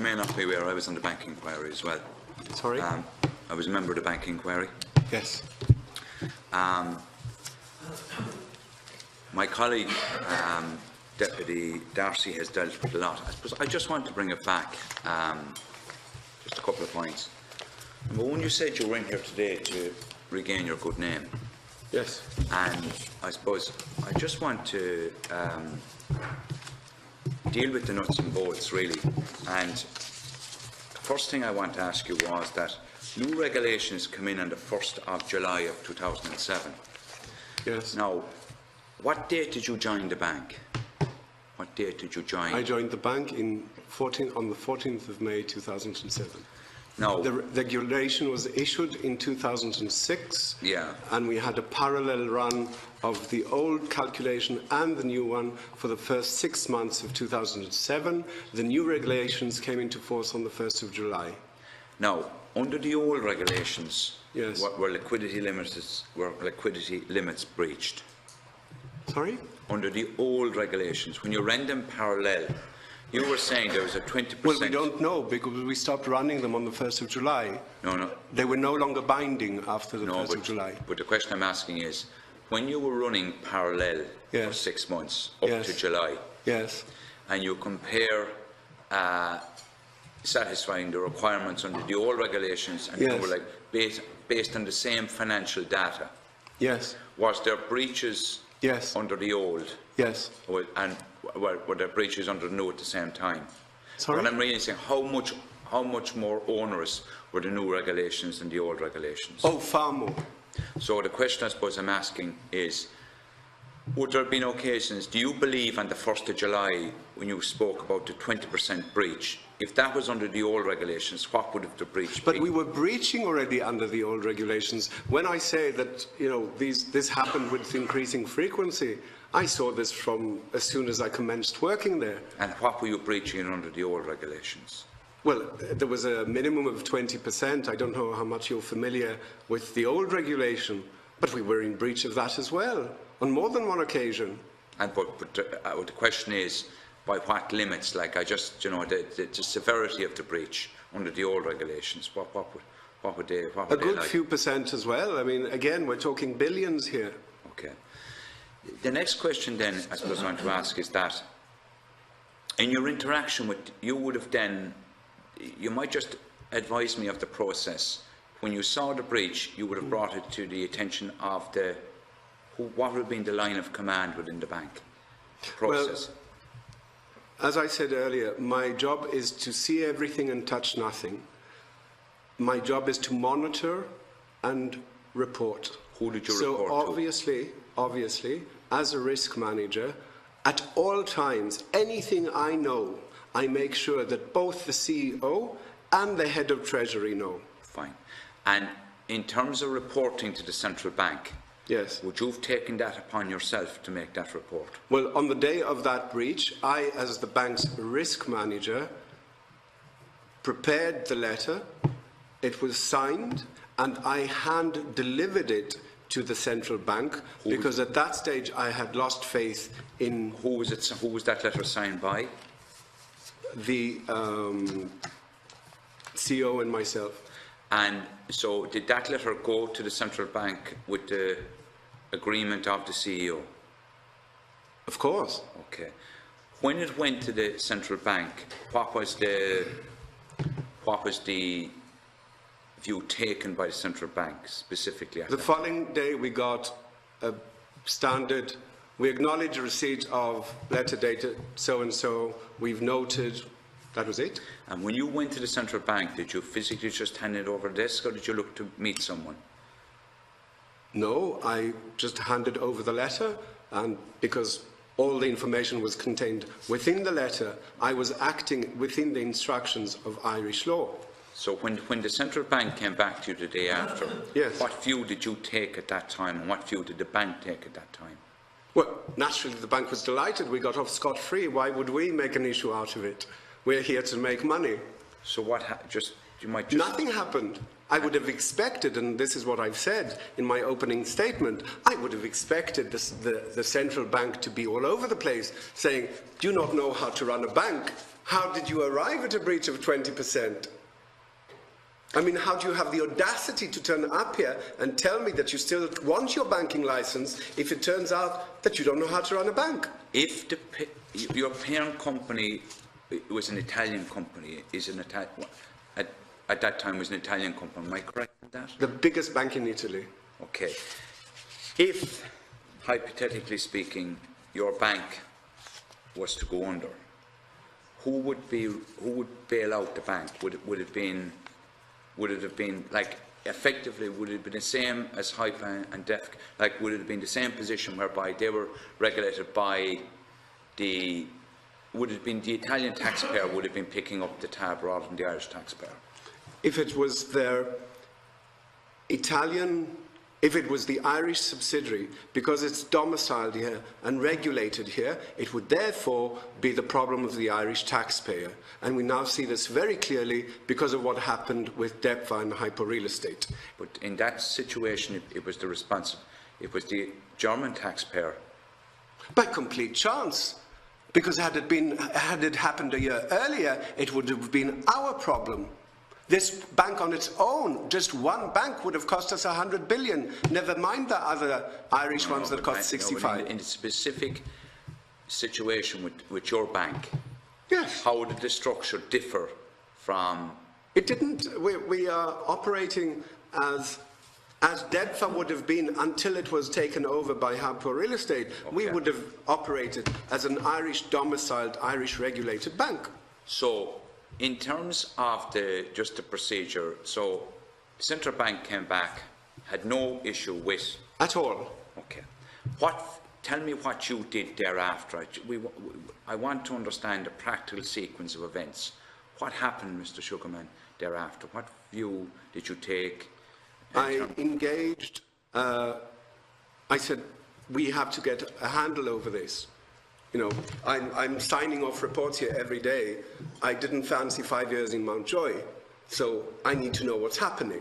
may not be aware, I was on the bank inquiry as well. Sorry? I was a member of the bank inquiry. Yes. My colleague, Deputy Darcy, has dealt with a lot. I suppose I just want to bring it back, just a couple of points. Number one, you said you were in here today to regain your good name. Yes. And I suppose I just want to deal with the nuts and bolts, really. And the first thing I want to ask you was that new regulations come in on the 1st of July of 2007. Yes. Now, what date did you join the bank? What date did you join? I joined the bank on the 14th of May 2007. No. The regulation was issued in 2006, yeah, and we had a parallel run of the old calculation and the new one for the first 6 months of 2007. The new regulations came into force on the 1st of July. Now, under the old regulations, yes, were liquidity limits breached? Sorry? Under the old regulations, when you ran them parallel, you were saying there was a 20%. Well, we don't know because we stopped running them on the 1st of July. No. They were no longer binding after the 1st of July. But the question I'm asking is, when you were running parallel for 6 months up to July, yes, and you compare satisfying the requirements under the old regulations and you were like based on the same financial data, yes, was there breaches under the old? Yes. And were there breaches under the new at the same time? Sorry? What I'm really saying, how much more onerous were the new regulations than the old regulations? Oh, far more. So the question I suppose I'm asking is, would there have been occasions, do you believe on the 1st of July, when you spoke about the 20% breach, if that was under the old regulations, what would have the breach been? But we were breaching already under the old regulations. When I say that, you know, this happened with increasing frequency, I saw this from as soon as I commenced working there. And what were you breaching under the old regulations? Well, there was a minimum of 20%. I don't know how much you're familiar with the old regulation, but we were in breach of that as well, on more than one occasion. And but the question is, by what limits? Like, I just, you know, the severity of the breach under the old regulations, what would they like? A good few percent as well. I mean, again, we're talking billions here. Okay. The next question then, I suppose I want to ask is that, in your interaction with, you would have then, you might just advise me of the process. When you saw the breach, you would have brought it to the attention of what would have been the line of command within the bank process? Well, as I said earlier, my job is to see everything and touch nothing. My job is to monitor and report. Who did you report to? So obviously, as a risk manager, at all times, anything I know, I make sure that both the CEO and the head of Treasury know. Fine. And in terms of reporting to the central bank, yes, would you have taken that upon yourself to make that report? Well, on the day of that breach, I, as the bank's risk manager, prepared the letter, it was signed, and I hand-delivered it to the central bank, because at that stage I had lost faith in... Who was that letter signed by? The CEO and myself. And so did that letter go to the central bank with the agreement of the CEO? Of course. Okay. When it went to the central bank, what was the view taken by the central bank specifically? The following day we got a standard, we acknowledge receipt of letter dated so-and-so, we've noted, that was it. And when you went to the central bank, did you physically just hand it over the desk, or did you look to meet someone? No, I just handed over the letter, and because all the information was contained within the letter, I was acting within the instructions of Irish law. So when the central bank came back to you the day after, yes, what view did you take at that time, and what view did the bank take at that time? Well, naturally the bank was delighted. We got off scot-free. Why would we make an issue out of it? We're here to make money. So what Nothing happened. I would have expected, and this is what I've said in my opening statement, I would have expected the central bank to be all over the place saying, do you not know how to run a bank? How did you arrive at a breach of 20%? I mean, how do you have the audacity to turn up here and tell me that you still want your banking license if it turns out that you don't know how to run a bank? If your parent company was an Italian company, at that time was an Italian company, am I correct with that? The biggest bank in Italy. Okay. If, hypothetically speaking, your bank was to go under, who would bail out the bank? Would it have been like effectively? Would it have been the same as Hypa and Def? Like, would it have been the same position whereby they were regulated by the? Would it have been the Italian taxpayer would have been picking up the tab rather than the Irish taxpayer? If it was their Italian, if it was the Irish subsidiary, because it's domiciled here and regulated here, it would therefore be the problem of the Irish taxpayer. And we now see this very clearly because of what happened with DEPFA and Hypo Real Estate. But in that situation, it was the German taxpayer. By complete chance. Because had it happened a year earlier, it would have been our problem. This bank on its own, just one bank, would have cost us 100 billion, never mind the other Irish ones that cost 65. In a specific situation with your bank, yes. How did the structure differ from? It didn't. We are operating as DEDFA would have been until it was taken over by Hypo Real Estate. Okay. We would have operated as an Irish domiciled, Irish regulated bank. So, in terms of just the procedure, so Central Bank came back, had no issue with? At all. Okay. Tell me what you did thereafter. I want to understand the practical sequence of events. What happened, Mr. Sugarman, thereafter? What view did you take? I engaged, I said, we have to get a handle over this. You know, I'm signing off reports here every day. I didn't fancy 5 years in Mountjoy, so I need to know what's happening.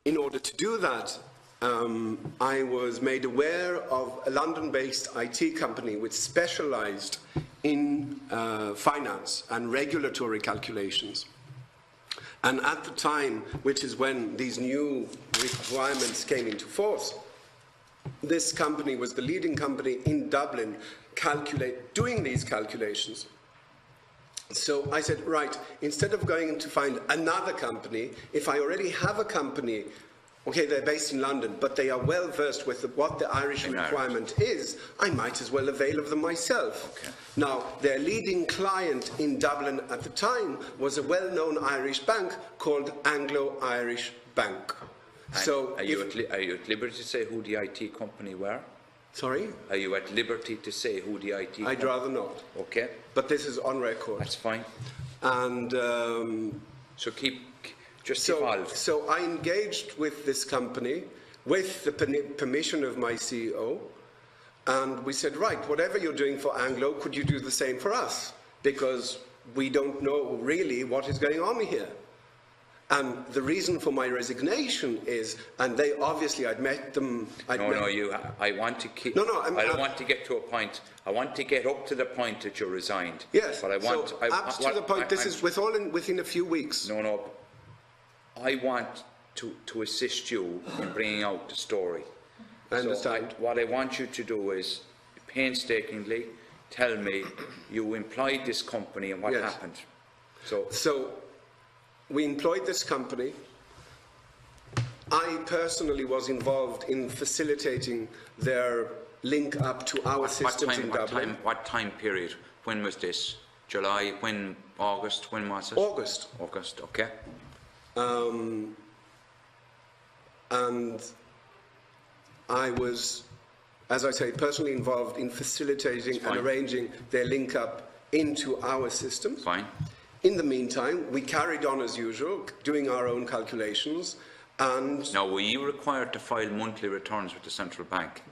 In order to do that, I was made aware of a London-based IT company which specialized in finance and regulatory calculations. And at the time, which is when these new requirements came into force, this company was the leading company in Dublin doing these calculations. So I said, right, instead of going to find another company, if I already have a company, okay, they're based in London, but they are well versed with what the Irish requirement is, I might as well avail of them myself. Okay. Now, their leading client in Dublin at the time was a well-known Irish bank called Anglo-Irish Bank. So, are you at liberty to say who the IT company were? Sorry? Are you at liberty to say who the IT company? I'd rather not. Okay. But this is on record. That's fine. And so evolve. So I engaged with this company with the permission of my CEO, and we said, right, whatever you're doing for Anglo, could you do the same for us? Because we don't know really what is going on here. And the reason for my resignation is, and they obviously, I'd met them. I want to keep. No, I don't want to get to a point. I want to get up to the point that you resigned. Yes. But I want. So up to the point. This is within a few weeks. No. I want to assist you in bringing out the story. I understand. So what I want you to do is painstakingly tell me you employed this company and what happened. So we employed this company. I personally was involved in facilitating their link up to our systems in Dublin. What time period? When was this? July? When? August? When was it? August. August, okay. And I was, as I say, personally involved in facilitating and arranging their link up into our systems. Fine. In the meantime, we carried on as usual, doing our own calculations. And now, were you required to file monthly returns with the central bank?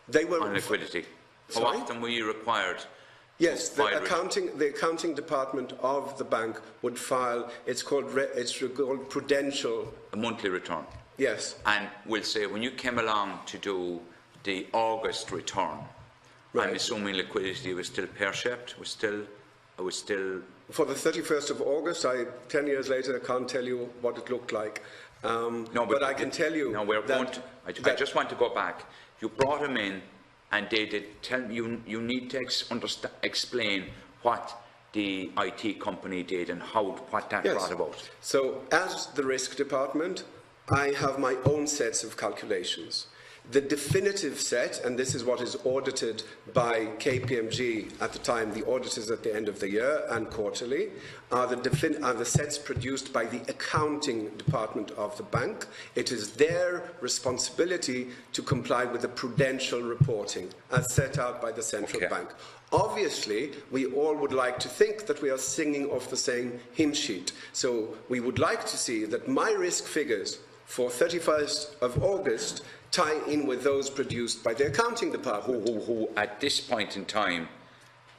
They were on liquidity. How often were you required? Yes, the accounting department of the bank would file. It's called prudential. A monthly return. Yes. And we'll say when you came along to do the August return, Right. I'm assuming liquidity was still pear-shaped, was still. For the 31st of August, 10 years later, I can't tell you what it looked like. No, but I can tell you no, we're going to, I just want to go back. You brought him in, and they did tell you need to explain what the IT company did and what that brought about. So, as the risk department, I have my own sets of calculations. The definitive set, and this is what is audited by KPMG at the time, the auditors at the end of the year and quarterly, are the sets produced by the accounting department of the bank. It is their responsibility to comply with the prudential reporting as set out by the central bank. Obviously, we all would like to think that we are singing off the same hymn sheet. So we would like to see that my risk figures for 31st of August tie in with those produced by the accounting department. Who at this point in time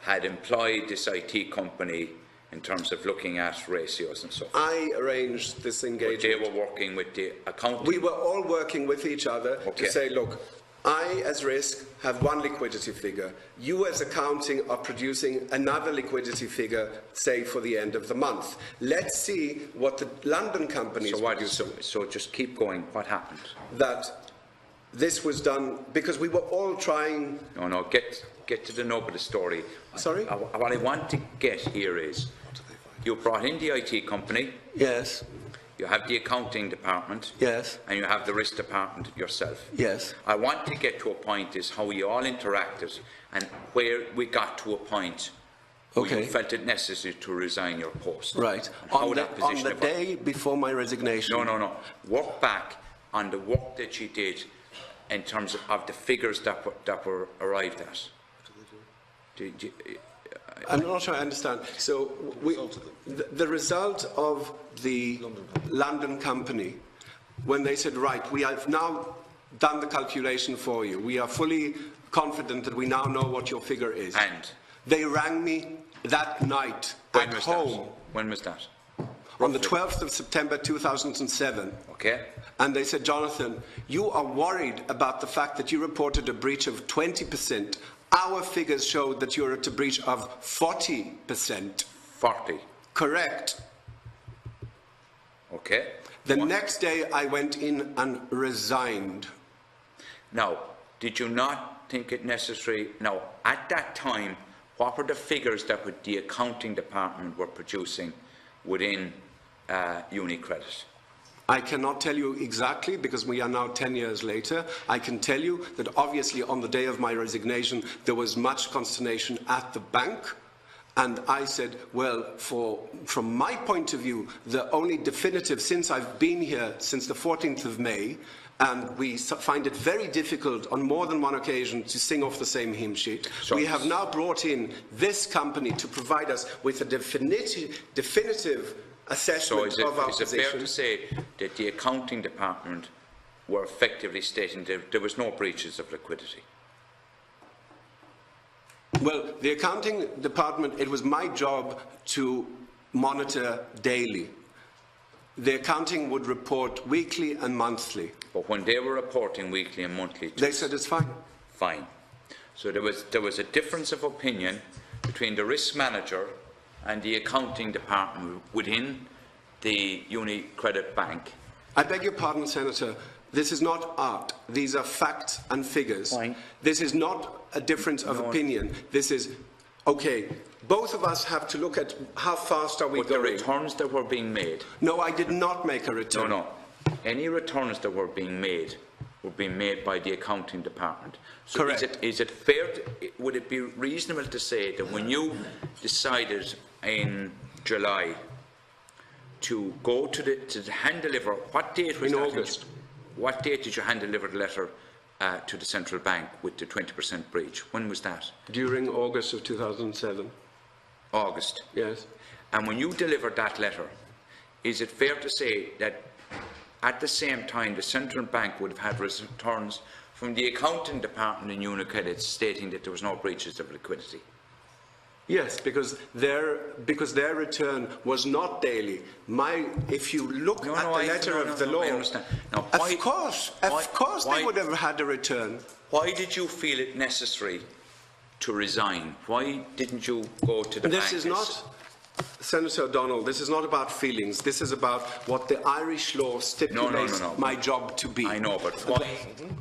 had employed this IT company in terms of looking at ratios and so forth. I arranged this engagement. But they were working with the accounting. We were all working with each other to say, look, I as risk have one liquidity figure. You as accounting are producing another liquidity figure, say for the end of the month. Let's see what the London companies producing. So just keep going. What happened? That this was done because we were all trying. No, get to the nub of the story. Sorry? What I want to get here is, you brought in the IT company. Yes. You have the accounting department. Yes. And you have the risk department yourself. Yes. I want to get to a point is how we all interacted and where we got to a point where you felt it necessary to resign your post. Right. On the day before my resignation. No. Work back on the work that you did in terms of the figures that were arrived at. I'm not sure I understand. So the result of the London company, when they said, right, we have now done the calculation for you. We are fully confident that we now know what your figure is. And? They rang me that night at home. When was that? On the 12th of September 2007. Okay. And they said, Jonathan, you are worried about the fact that you reported a breach of 20%. Our figures showed that you're at a breach of 40%. 40? Correct. Okay. The next day I went in and resigned. Now, did you not think it necessary? Now, at that time, what were the figures that the accounting department were producing within UniCredit? I cannot tell you exactly because we are now 10 years later. I can tell you that obviously on the day of my resignation there was much consternation at the bank, and I said, well, from my point of view, the only definitive, since I've been here since the 14th of May, and we find it very difficult on more than one occasion to sing off the same hymn sheet. So we have now brought in this company to provide us with a definitive assessment of our position. So is it fair to say that the accounting department were effectively stating that there was no breaches of liquidity? Well, the accounting department, it was my job to monitor daily. The accounting would report weekly and monthly. But when they were reporting weekly and monthly, they said it's fine. Fine. So there was a difference of opinion between the risk manager and the accounting department within the UniCredit Bank. I beg your pardon, Senator. This is not art. These are facts and figures. Fine. This is not a difference of opinion. This is, okay, both of us have to look at how fast are we going. But the returns that were being made. No, I did not make a return. No. Any returns that were being made by the accounting department. So correct. Is it fair, would it be reasonable to say that when you decided in July to go to the hand deliver, what date was in that? August. What date did you hand deliver the letter to the central bank with the 20% breach? When was that? During August of 2007. August? Yes. And when you delivered that letter, is it fair to say that at the same time the central bank would have had returns from the accounting department in UniCredit stating that there was no breaches of liquidity? Yes, because their return was not daily. If you look at the letter of the law, I understand. Now, of course they would have had a return. Why did you feel it necessary to resign. Why didn't you go to the bank? This is not, Senator Donnell, this is not about feelings. This is about what the Irish law stipulates my job to be. I know, but why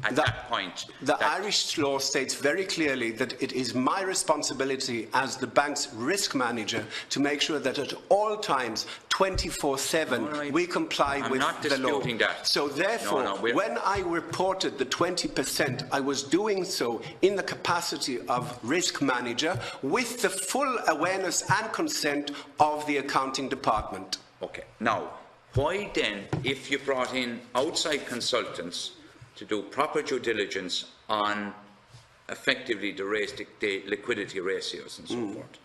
at that point? The Irish law states very clearly that it is my responsibility as the bank's risk manager to make sure that at all times, 24/7, we comply with the law. That. So therefore, when I reported the 20%, I was doing so in the capacity of risk manager with the full awareness and consent of the accounting department. Okay. Now, why then, if you brought in outside consultants to do proper due diligence on effectively the liquidity ratios and so forth,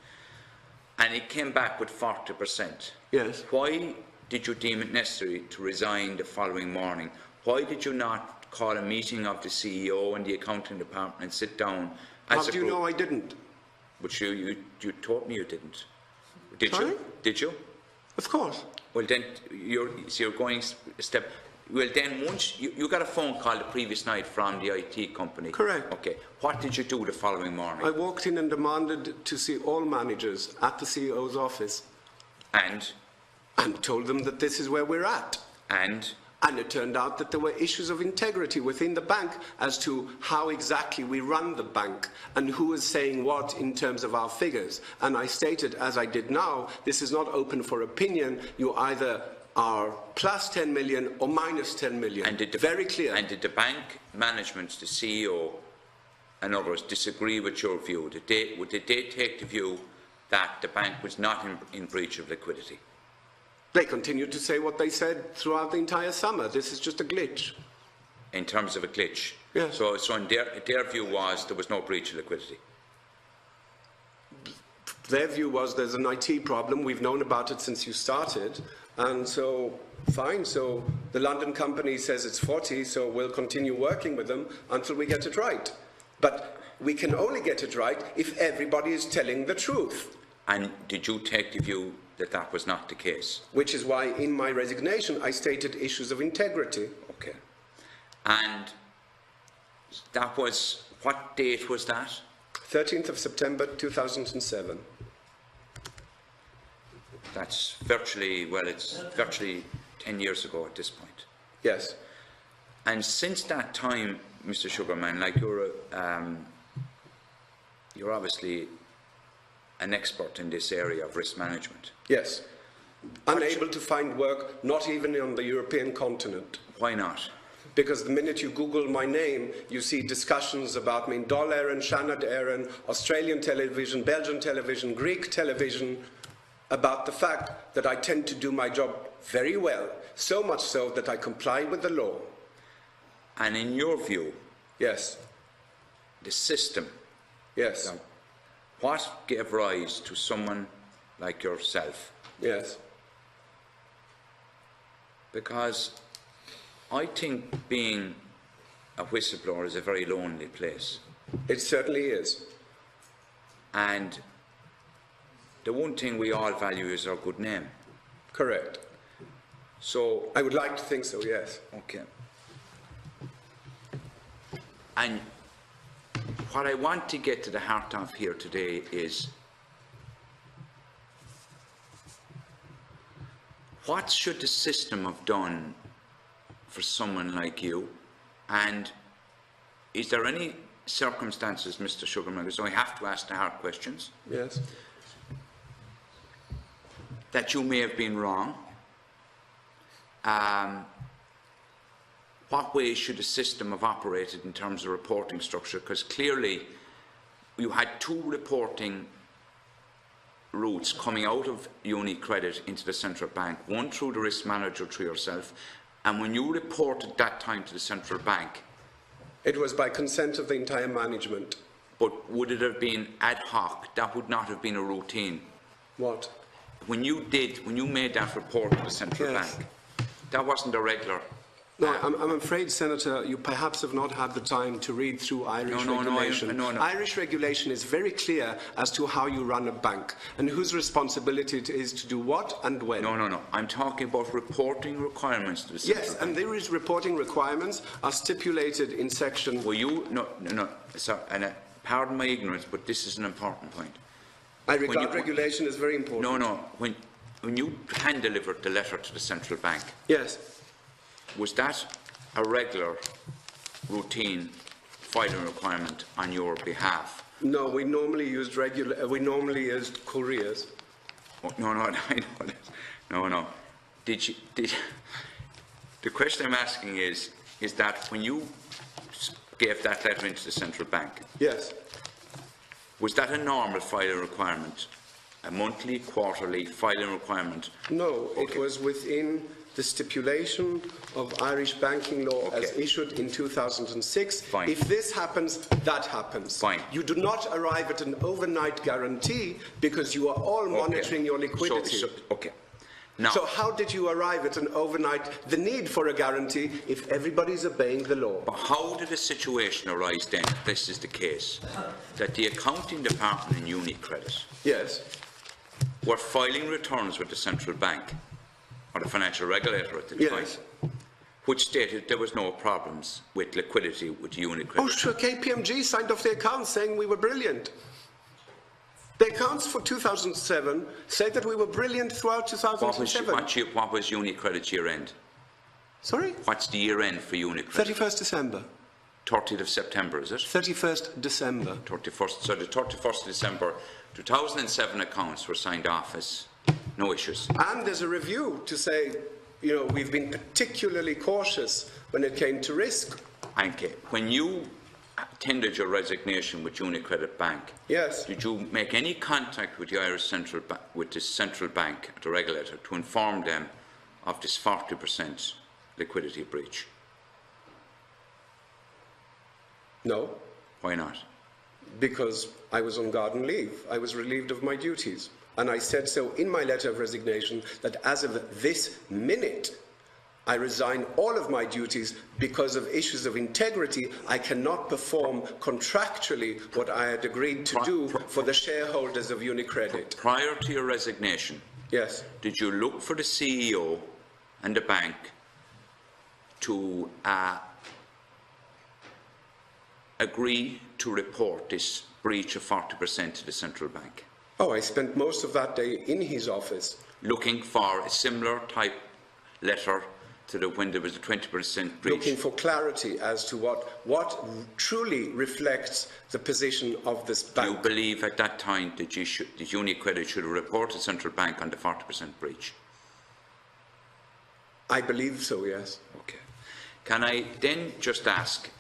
and it came back with 40%, yes, why did you deem it necessary to resign the following morning? Why did you not call a meeting of the CEO and the accounting department and sit down as a group? How do you know I didn't? But you told me you didn't. Did Sorry? you? Did you? Of course. Well, then you're going a step. Well, then once you got a phone call the previous night from the IT company. Correct. Okay. What did you do the following morning? I walked in and demanded to see all managers at the CEO's office. And told them that this is where we're at. And it turned out that there were issues of integrity within the bank as to how exactly we run the bank and who is saying what in terms of our figures. And I stated, as I did now, this is not open for opinion. You either are plus 10 million or minus 10 million. And very clear. And did the bank management, the CEO and others, disagree with your view? Did they take the view that the bank was not in breach of liquidity? They continued to say what they said throughout the entire summer. This is just a glitch. In terms of a glitch? Yes. So in their view was there was no breach of liquidity? Their view was there's an IT problem. We've known about it since you started. And so, fine. So the London company says it's 40, so we'll continue working with them until we get it right. But we can only get it right if everybody is telling the truth. And did you take the view that that was not the case? Which is why in my resignation I stated issues of integrity. Okay. And that was, what date was that? 13th of September 2007. That's virtually, well, it's virtually 10 years ago at this point. Yes. And since that time, Mr. Sugarman, like you're obviously an expert in this area of risk management. Yes. Unable to find work, not even on the European continent. Why not? Because the minute you Google my name, you see discussions about me in Donnell Aaron, Shannon Aaron, Australian television, Belgian television, Greek television, about the fact that I tend to do my job very well, so much so that I comply with the law. And in your view, yes, the system, yes, what gave rise to someone like yourself? Yes. Because I think being a whistleblower is a very lonely place. It certainly is. And the one thing we all value is our good name. Correct. So I would like to think so, yes. Okay. And what I want to get to the heart of here today is what should the system have done for someone like you? And is there any circumstances, Mr. Sugarman, so I have to ask the hard questions? Yes. That you may have been wrong? What way should the system have operated in terms of reporting structure? Because clearly you had two reporting routes coming out of UniCredit into the central bank, one through the risk manager, through yourself, and when you reported that time to the central bank, it was by consent of the entire management. But would it have been ad hoc? That would not have been a routine. What? When you made that report to the central bank, that wasn't a regular. No, I'm afraid, Senator, you perhaps have not had the time to read through Irish regulation. No. Irish regulation is very clear as to how you run a bank and whose responsibility it is to do what and when. No. I'm talking about reporting requirements to the central bank. Yes, and there is reporting requirements are stipulated in section... Well, sorry, pardon my ignorance, but this is an important point. I regard regulation as very important. No. When you hand-delivered the letter to the central bank, yes, was that a regular, routine filing requirement on your behalf? No, we normally used couriers. Oh, no, I know that. No. Did you? The question I'm asking is that when you gave that letter into the central bank, yes, was that a normal filing requirement? A monthly, quarterly filing requirement? No, okay. It was within the stipulation of Irish banking law as issued in 2006. Fine. If this happens, that happens. Fine. You do not arrive at an overnight guarantee because you are all monitoring your liquidity. Okay. Now, so how did you arrive at an overnight, the need for a guarantee if everybody's obeying the law? But how did a situation arise then, if this is the case, that the accounting department in UniCredit yes, were filing returns with the central bank, or the financial regulator at the time, yes, which stated there was no problems with liquidity with UniCredit? Oh, sure, KPMG signed off the accounts saying we were brilliant. The accounts for 2007 say that we were brilliant throughout 2007. What was UniCredit's year end? Sorry? What's the year end for UniCredit? 31st December. 30th of September, is it? 31st December. 31st, so the 31st of December 2007 accounts were signed off as no issues. And there's a review to say, you know, we've been particularly cautious when it came to risk. Okay. When you tendered your resignation with UniCredit Bank, yes, did you make any contact with the Irish Central with the central bank, the regulator, to inform them of this 40% liquidity breach? No. Why not? Because I was on garden leave. I was relieved of my duties. And I said so in my letter of resignation that as of this minute, I resign all of my duties because of issues of integrity. I cannot perform contractually what I had agreed to do for the shareholders of UniCredit. Prior to your resignation, yes, did you look for the CEO and the bank to agree to report this breach of 40% to the central bank? Oh, I spent most of that day in his office. Looking for a similar type letter to when there was a 20% breach? Looking for clarity as to what truly reflects the position of this bank. Do you believe at that time that UniCredit should have reported central bank on the 40% breach? I believe so, yes. Okay. Can I then just ask,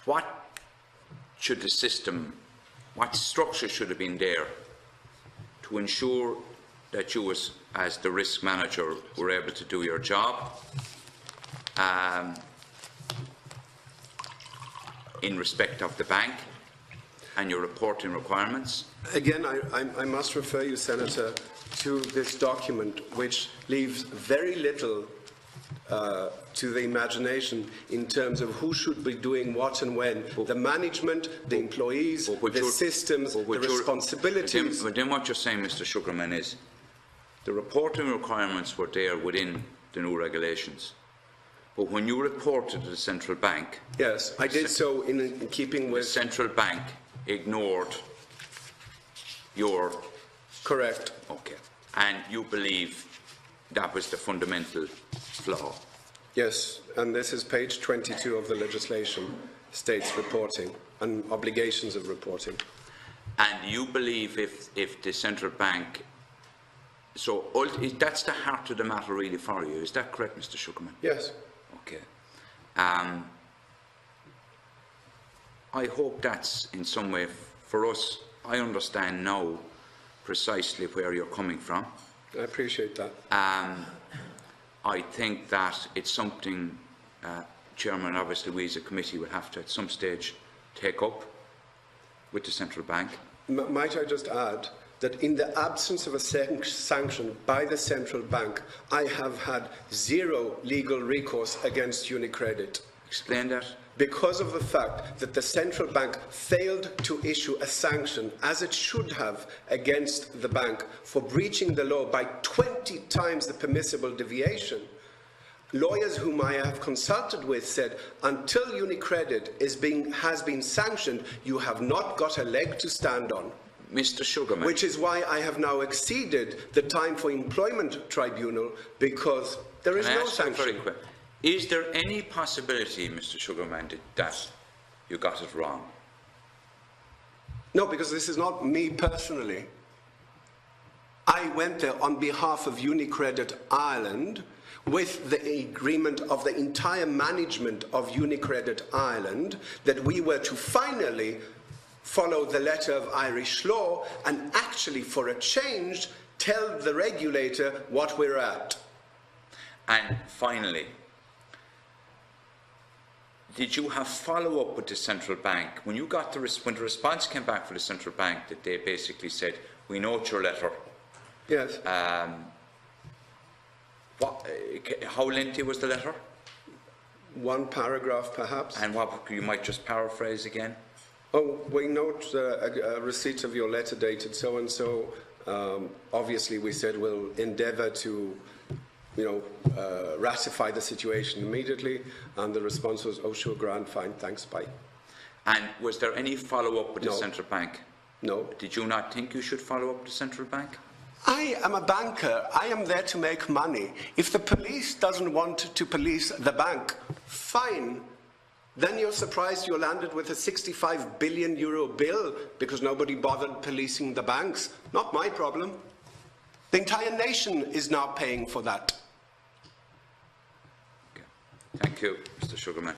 what should the system, what structure should have been there to ensure that you, as the risk manager, were able to do your job in respect of the bank and your reporting requirements? Again, I must refer you, Senator, to this document, which leaves very little to the imagination in terms of who should be doing what and when. The management, the employees, the systems, the responsibilities. But then what you're saying, Mr. Sugarman, is the reporting requirements were there within the new regulations. But when you reported to the central bank... Yes, I did so in keeping with... The central bank ignored your... Correct. Okay. And you believe that was the fundamental flaw? Yes, and this is page 22 of the legislation, states reporting and obligations of reporting. And you believe if the central bank... So that's the heart of the matter really for you, is that correct, Mr. Sugarman? Yes. Okay. I hope that's in some way for us. I understand now precisely where you're coming from. I appreciate that. I think that it's something, Chairman, obviously we as a committee will have to at some stage take up with the central bank. Might I just add that in the absence of a sanction by the central bank, I have had zero legal recourse against UniCredit. Explain that. Because of the fact that the central bank failed to issue a sanction, as it should have, against the bank for breaching the law by 20 times the permissible deviation, lawyers whom I have consulted with said, until UniCredit has been sanctioned, you have not got a leg to stand on. Mr. Sugarman. Which is why I have now exceeded the time for employment tribunal, because there is no sanction. Is there any possibility, Mr. Sugarman, that you got it wrong? No, because this is not me personally. I went there on behalf of UniCredit Ireland with the agreement of the entire management of UniCredit Ireland that we were to finally follow the letter of Irish law and actually, for a change, tell the regulator what we're at. And finally, did you have follow-up with the central bank? When you got when the response came back from the central bank, that they basically said, we note your letter. Yes. How lengthy was the letter? One paragraph, perhaps. And what you might just paraphrase again? Oh, we note a receipt of your letter dated so-and-so. Obviously, we said we'll endeavour to, ratify the situation immediately. And the response was, oh, sure, grand, fine, thanks, bye. And was there any follow-up with the central bank? No. Did you not think you should follow up with the central bank? I am a banker. I am there to make money. If the police doesn't want to police the bank, fine. Then you're surprised you landed with a €65 billion bill because nobody bothered policing the banks. Not my problem. The entire nation is now paying for that. Okay. Thank you, Mr. Sugarman.